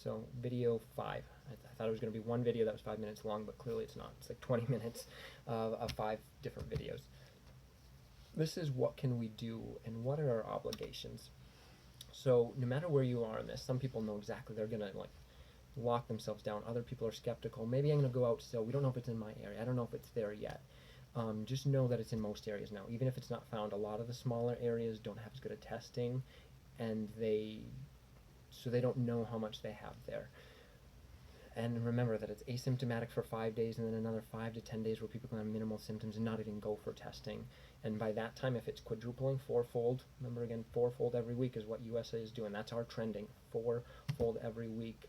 So video 5. I thought it was going to be one video that was 5 minutes long, but clearly it's not. It's like 20 minutes of 5 different videos. This is what can we do and what are our obligations. So no matter where you are in this, some people know exactly they're going to like lock themselves down. Other people are skeptical. Maybe I'm going to go out still. We don't know if it's in my area. I don't know if it's there yet. Just know that it's in most areas now. Even if it's not found, a lot of the smaller areas don't have as good a testing, and so they don't know how much they have there. And remember that it's asymptomatic for 5 days, and then another 5 to 10 days where people can have minimal symptoms and not even go for testing. And by that time, if it's quadrupling, fourfold, remember again, fourfold every week is what USA is doing. That's our trending, fourfold every week.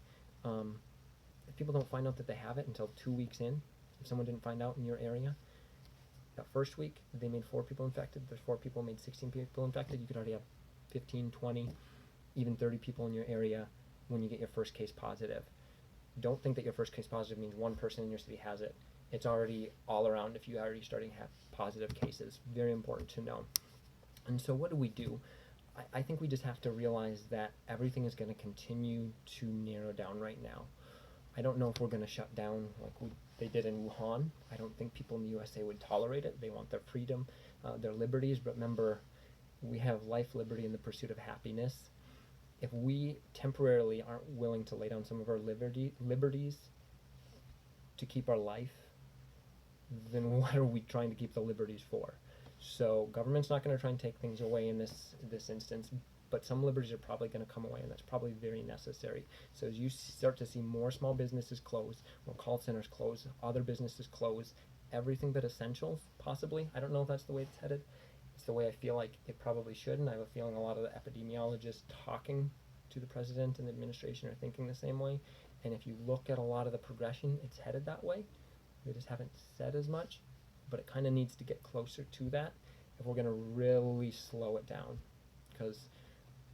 If people don't find out that they have it until 2 weeks in, if someone didn't find out in your area, that first week they made 4 people infected, there's 4 people made 16 people infected, you could already have 15, 20, even 30 people in your area when you get your first case positive. Don't think that your first case positive means one person in your city has it. It's already all around if you're already starting to have positive cases. Very important to know. And so what do? I think we just have to realize that everything is going to continue to narrow down right now. I don't know if we're going to shut down like they did in Wuhan. I don't think people in the USA would tolerate it. They want their freedom, their liberties. But remember, we have life, liberty, and the pursuit of happiness. If we temporarily aren't willing to lay down some of our liberties to keep our life, then what are we trying to keep the liberties for? So government's not going to try and take things away in this instance, but some liberties are probably going to come away, and that's probably very necessary. So as you start to see more small businesses close, more call centers close, other businesses close, everything but essentials, possibly. I don't know if that's the way it's headed. It's the way I feel like it probably should, and I have a feeling a lot of the epidemiologists talking to the president and the administration are thinking the same way. And if you look at a lot of the progression, it's headed that way. They just haven't said as much, but it kind of needs to get closer to that if we're going to really slow it down. Because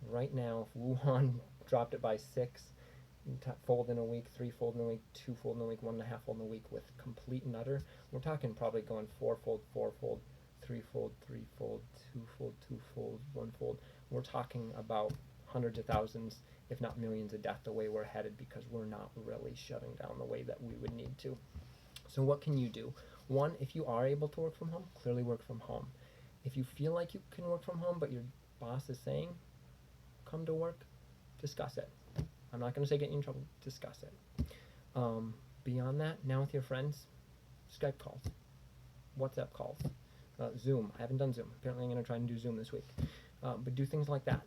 right now, if Wuhan dropped it by 6-fold in a week, 3-fold in a week, 2-fold in a week, 1.5-fold in a week with complete and utter, we're talking probably going 4-fold, 4-fold, 3-fold, 3-fold, 2-fold, 2-fold, 1-fold. We're talking about hundreds of thousands, if not millions of deaths the way we're headed because we're not really shutting down the way that we would need to. So what can you do? One, if you are able to work from home, clearly work from home. If you feel like you can work from home but your boss is saying, come to work, discuss it. I'm not going to say get you in trouble, discuss it. Beyond that, now with your friends, Skype calls, WhatsApp calls, Zoom. I haven't done Zoom. Apparently I'm going to try and do Zoom this week. But do things like that.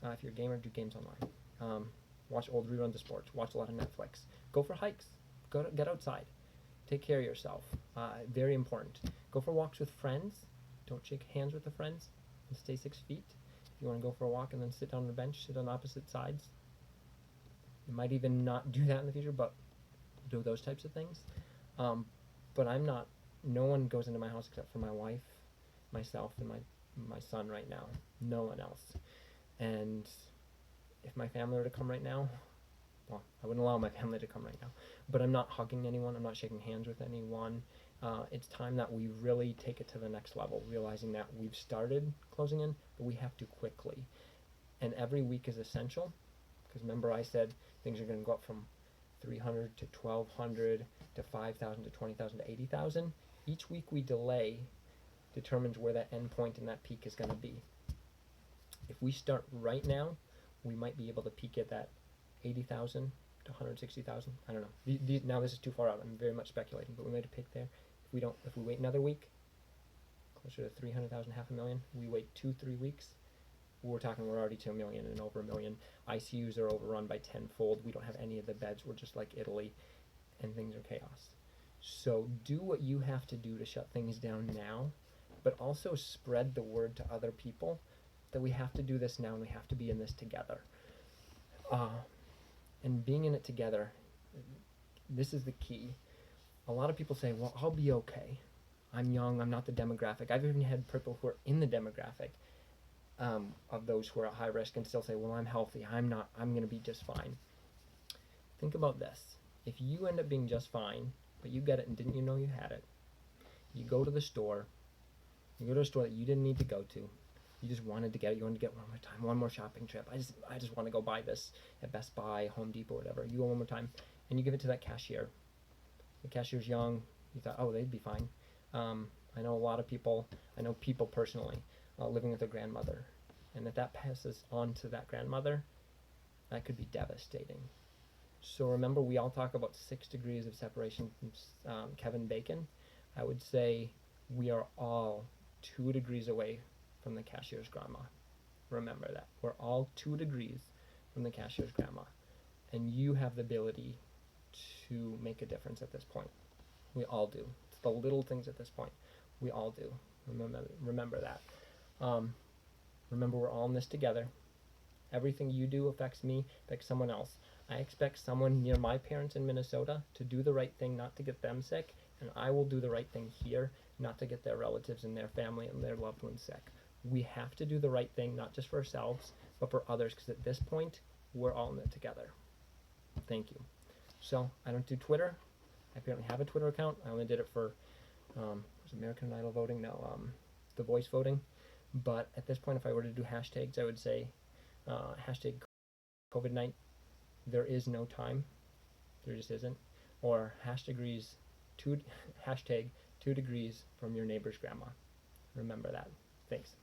If you're a gamer, do games online. Watch old reruns of sports. Watch a lot of Netflix. Go for hikes. Get outside. Take care of yourself. Very important. Go for walks with friends. Don't shake hands with the friends. And stay 6 feet. If you want to go for a walk and then sit down on a bench, sit on opposite sides. You might even not do that in the future, but do those types of things. But no one goes into my house except for my wife, myself, and my son right now. No one else. And if my family were to come right now, well, I wouldn't allow my family to come right now, but I'm not hugging anyone, I'm not shaking hands with anyone. It's time that we really take it to the next level, realizing that we've started closing in, but we have to quickly. And every week is essential, because remember I said things are going to go up from 300 to 1,200 to 5,000 to 20,000 to 80,000. Each week we delay determines where that end point and that peak is going to be. If we start right now, we might be able to peak at that 80,000 to 160,000. I don't know. Now this is too far out. I'm very much speculating, but we might have peaked there. If we wait another week, closer to 300,000, 500,000. We wait 2-3 weeks. We're already to 1 million and over 1 million. ICUs are overrun by 10-fold. We don't have any of the beds. We're just like Italy, and things are chaos. So do what you have to do to shut things down now, but also spread the word to other people that we have to do this now and we have to be in this together. And being in it together, this is the key. A lot of people say, well, I'll be okay. I'm young, I'm not the demographic. I've even had people who are in the demographic of those who are at high risk and still say, well, I'm healthy, I'm going to be just fine. Think about this. If you end up being just fine, but you get it and didn't you know you had it, you go to the store that you didn't need to go to, You just wanted to get it. You wanted to get one more time, one more shopping trip. I just want to go buy this at Best Buy, Home Depot, whatever. You go one more time, and you give it to that cashier. The cashier's young. You thought, oh, they'd be fine. I know a lot of people. I know people personally living with their grandmother, and if that passes on to that grandmother, that could be devastating. So remember, we all talk about 6 degrees of separation from Kevin Bacon. I would say we are all 2 degrees away from the cashier's grandma. Remember that. We're all 2 degrees from the cashier's grandma. And you have the ability to make a difference at this point. We all do. It's the little things at this point. We all do. Remember that. Remember, we're all in this together. Everything you do affects me, affects someone else. I expect someone near my parents in Minnesota to do the right thing, not to get them sick, and I will do the right thing here, not to get their relatives and their family and their loved ones sick. We have to do the right thing, not just for ourselves, but for others, because at this point, we're all in it together. Thank you. So, I don't do Twitter. I apparently have a Twitter account. I only did it for was American Idol voting? No, The Voice voting. But at this point, if I were to do hashtags, I would say hashtag COVID-19. There is no time. There just isn't. Or hashtag 2 degrees from your neighbor's grandma. Remember that. Thanks.